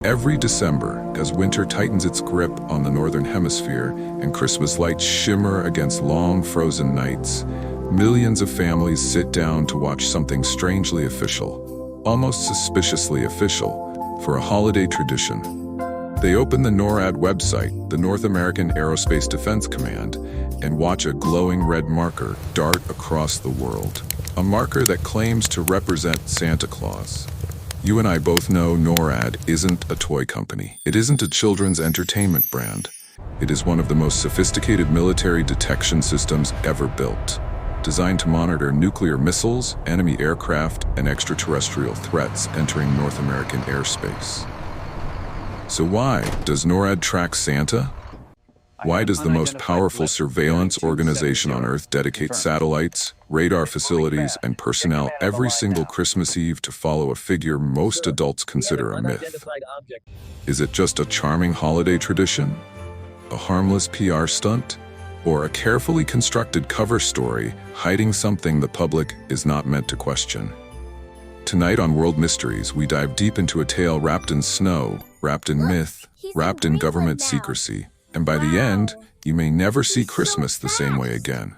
Every December, as winter tightens its grip on the northern hemisphere and Christmas lights shimmer against long frozen nights, millions of families sit down to watch something strangely official, almost suspiciously official, for a holiday tradition. They open the NORAD website, the North American Aerospace Defense Command, and watch a glowing red marker dart across the world. A marker that claims to represent Santa Claus. You and I both know NORAD isn't a toy company. It isn't a children's entertainment brand. It is one of the most sophisticated military detection systems ever built, designed to monitor nuclear missiles, enemy aircraft, and extraterrestrial threats entering North American airspace. So why does NORAD track Santa? Why does the most powerful surveillance organization on Earth dedicate satellites, radar facilities, and personnel every single Christmas Eve to follow a figure most adults consider a myth? Is it just a charming holiday tradition? A harmless PR stunt? Or a carefully constructed cover story hiding something the public is not meant to question? Tonight on World Mysteries, we dive deep into a tale wrapped in snow, wrapped in myth, wrapped in government secrecy. And by the end, you may never see Christmas the same way again.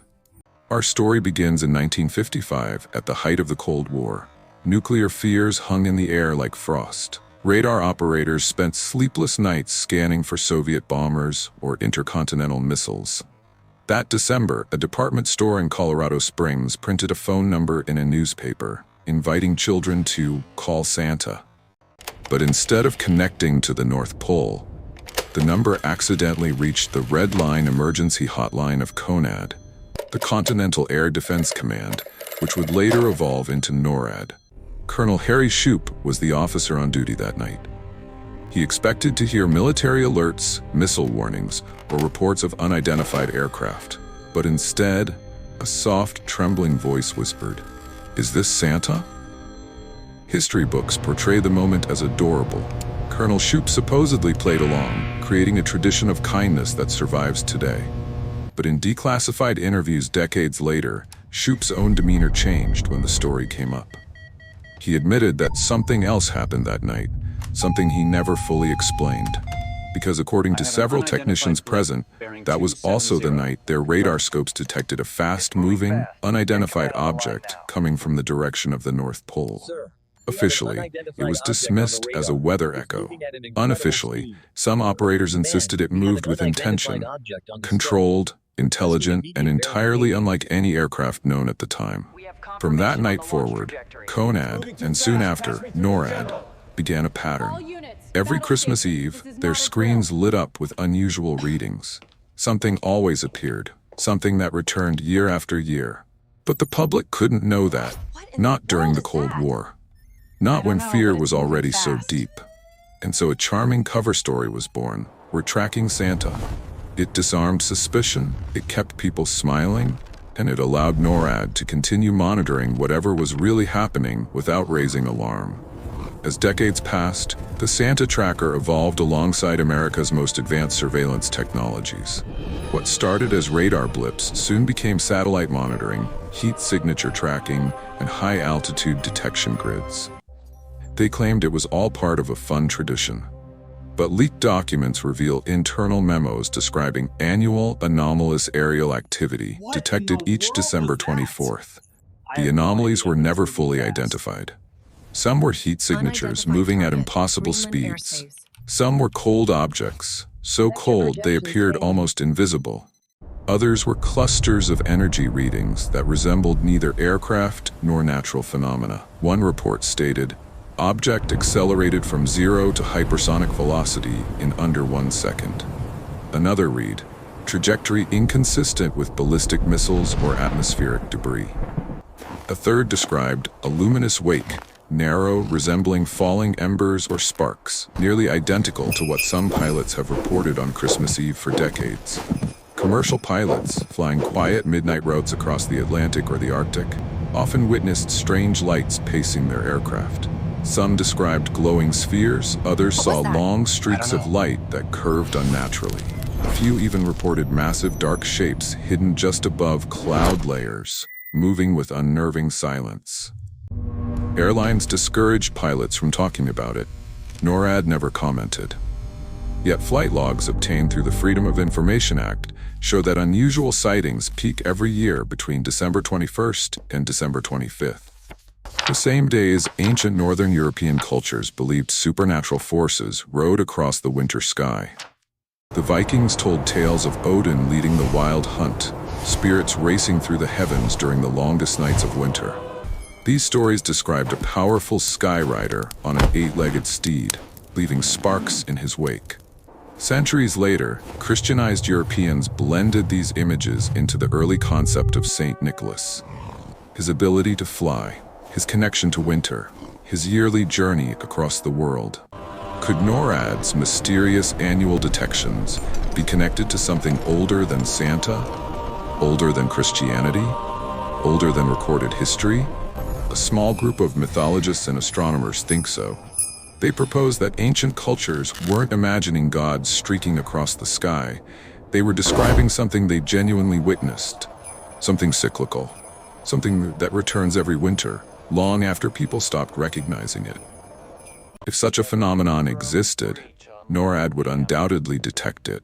Our story begins in 1955, at the height of the Cold War. Nuclear fears hung in the air like frost. Radar operators spent sleepless nights scanning for Soviet bombers or intercontinental missiles. That December, a department store in Colorado Springs printed a phone number in a newspaper, inviting children to call Santa. But instead of connecting to the North Pole, the number accidentally reached the Red Line emergency hotline of CONAD, the Continental Air Defense Command, which would later evolve into NORAD. Colonel Harry Shoup was the officer on duty that night. He expected to hear military alerts, missile warnings, or reports of unidentified aircraft. But instead, a soft, trembling voice whispered, "Is this Santa?" History books portray the moment as adorable. Colonel Shoup supposedly played along, creating a tradition of kindness that survives today. But in declassified interviews decades later, Shoup's own demeanor changed when the story came up. He admitted that something else happened that night, something he never fully explained. Because according to several technicians present, that was also the night their radar scopes detected a fast-moving, unidentified object coming from the direction of the North Pole. Officially, it was dismissed as a weather echo. Unofficially, some operators insisted it moved with intention, controlled, intelligent, and entirely unlike any aircraft known at the time. From that night forward, CONAD, and soon after, NORAD, began a pattern. Every Christmas Eve, their screens lit up with unusual readings. Something always appeared, something that returned year after year. But the public couldn't know that, not during the Cold War. Not when fear was already so deep. And so a charming cover story was born. We're tracking Santa. It disarmed suspicion, it kept people smiling, and it allowed NORAD to continue monitoring whatever was really happening without raising alarm. As decades passed, the Santa tracker evolved alongside America's most advanced surveillance technologies. What started as radar blips soon became satellite monitoring, heat signature tracking, and high-altitude detection grids. They claimed it was all part of a fun tradition. But leaked documents reveal internal memos describing annual anomalous aerial activity detected each December 24th. The anomalies were never fully identified. Some were heat signatures moving at impossible speeds. Some were cold objects, so cold they appeared almost invisible. Others were clusters of energy readings that resembled neither aircraft nor natural phenomena. One report stated, "Object accelerated from 0 to hypersonic velocity in under 1 second." Another read, "Trajectory inconsistent with ballistic missiles or atmospheric debris." A third described a luminous wake, narrow, resembling falling embers or sparks, nearly identical to what some pilots have reported on Christmas Eve for decades. Commercial pilots, flying quiet midnight routes across the Atlantic or the Arctic, often witnessed strange lights pacing their aircraft. Some described glowing spheres, others saw long streaks of light that curved unnaturally. A few even reported massive dark shapes hidden just above cloud layers, moving with unnerving silence. Airlines discouraged pilots from talking about it, NORAD never commented. Yet flight logs obtained through the Freedom of Information Act show that unusual sightings peak every year between December 21st and December 25th. The same days, ancient northern European cultures believed supernatural forces rode across the winter sky. The Vikings told tales of Odin leading the wild hunt, spirits racing through the heavens during the longest nights of winter. These stories described a powerful sky rider on an 8-legged steed, leaving sparks in his wake. Centuries later, Christianized Europeans blended these images into the early concept of Saint Nicholas. His ability to fly, his connection to winter, his yearly journey across the world. Could NORAD's mysterious annual detections be connected to something older than Santa? Older than Christianity? Older than recorded history? A small group of mythologists and astronomers think so. They propose that ancient cultures weren't imagining gods streaking across the sky. They were describing something they genuinely witnessed. Something cyclical. Something that returns every winter, long after people stopped recognizing it. If such a phenomenon existed, NORAD would undoubtedly detect it.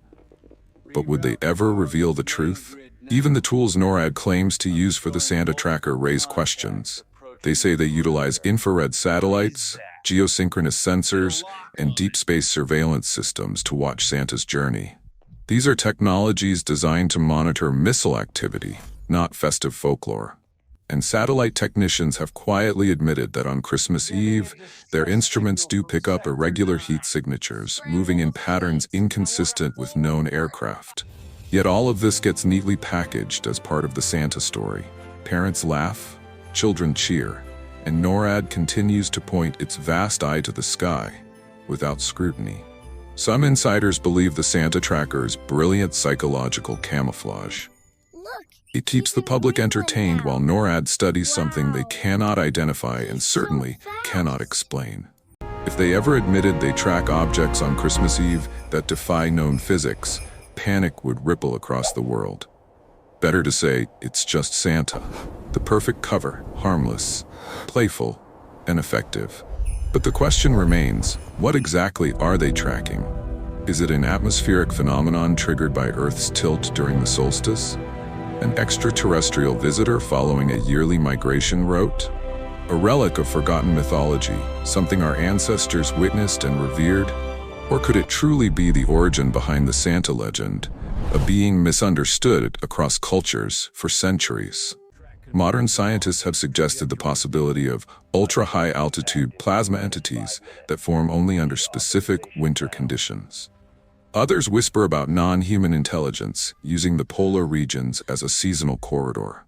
But would they ever reveal the truth? Even the tools NORAD claims to use for the Santa tracker raise questions. They say they utilize infrared satellites, geosynchronous sensors, and deep space surveillance systems to watch Santa's journey. These are technologies designed to monitor missile activity, not festive folklore. And satellite technicians have quietly admitted that on Christmas Eve, their instruments do pick up irregular heat signatures, moving in patterns inconsistent with known aircraft. Yet all of this gets neatly packaged as part of the Santa story. Parents laugh, children cheer, and NORAD continues to point its vast eye to the sky, without scrutiny. Some insiders believe the Santa tracker's brilliant psychological camouflage. It keeps the public entertained while NORAD studies something they cannot identify and certainly cannot explain. If they ever admitted they track objects on Christmas Eve that defy known physics, panic would ripple across the world. Better to say, it's just Santa. The perfect cover, harmless, playful, and effective. But the question remains, what exactly are they tracking? Is it an atmospheric phenomenon triggered by Earth's tilt during the solstice? An extraterrestrial visitor following a yearly migration route? A relic of forgotten mythology, something our ancestors witnessed and revered? Or could it truly be the origin behind the Santa legend, a being misunderstood across cultures for centuries? Modern scientists have suggested the possibility of ultra-high altitude plasma entities that form only under specific winter conditions. Others whisper about non-human intelligence, using the polar regions as a seasonal corridor.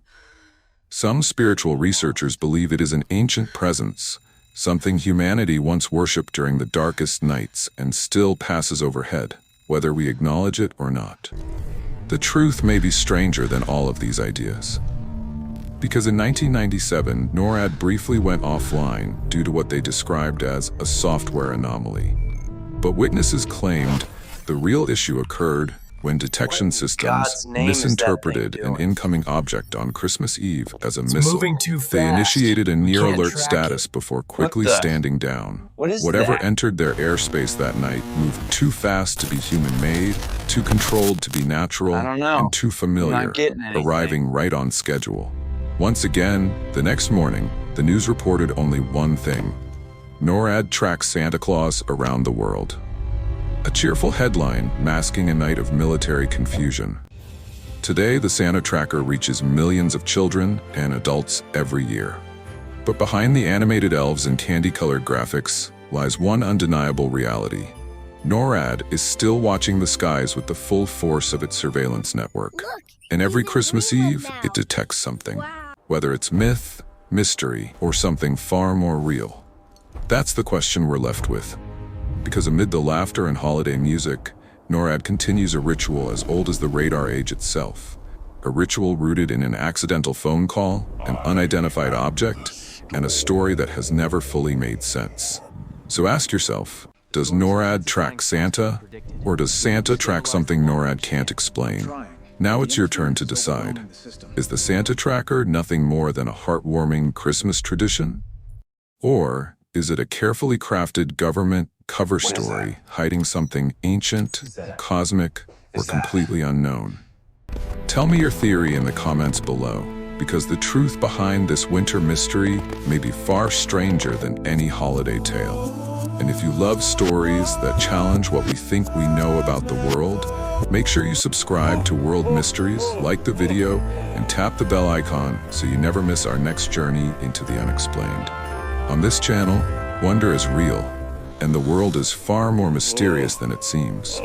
Some spiritual researchers believe it is an ancient presence, something humanity once worshipped during the darkest nights and still passes overhead, whether we acknowledge it or not. The truth may be stranger than all of these ideas. Because in 1997, NORAD briefly went offline due to what they described as a software anomaly. But witnesses claimed the real issue occurred when detection systems misinterpreted an incoming object on Christmas Eve as a missile. They initiated a near-alert status before quickly standing down. Whatever entered their airspace that night moved too fast to be human-made, too controlled to be natural, and too familiar, arriving right on schedule. Once again, the next morning, the news reported only one thing: NORAD tracks Santa Claus around the world. A cheerful headline masking a night of military confusion. Today, the Santa tracker reaches millions of children and adults every year. But behind the animated elves and candy-colored graphics lies one undeniable reality. NORAD is still watching the skies with the full force of its surveillance network. And every Christmas Eve, it detects something. Whether it's myth, mystery, or something far more real. That's the question we're left with. Because amid the laughter and holiday music, NORAD continues a ritual as old as the radar age itself. A ritual rooted in an accidental phone call, an unidentified object, and a story that has never fully made sense. So ask yourself, does NORAD track Santa, or does Santa track something NORAD can't explain? Now it's your turn to decide. Is the Santa tracker nothing more than a heartwarming Christmas tradition? Or is it a carefully crafted government cover story hiding something ancient, cosmic, or completely unknown? Tell me your theory in the comments below, because the truth behind this winter mystery may be far stranger than any holiday tale. And if you love stories that challenge what we think we know about the world, make sure you subscribe to World Mysteries, like the video, and tap the bell icon so you never miss our next journey into the unexplained. On this channel, wonder is real, and the world is far more mysterious than it seems.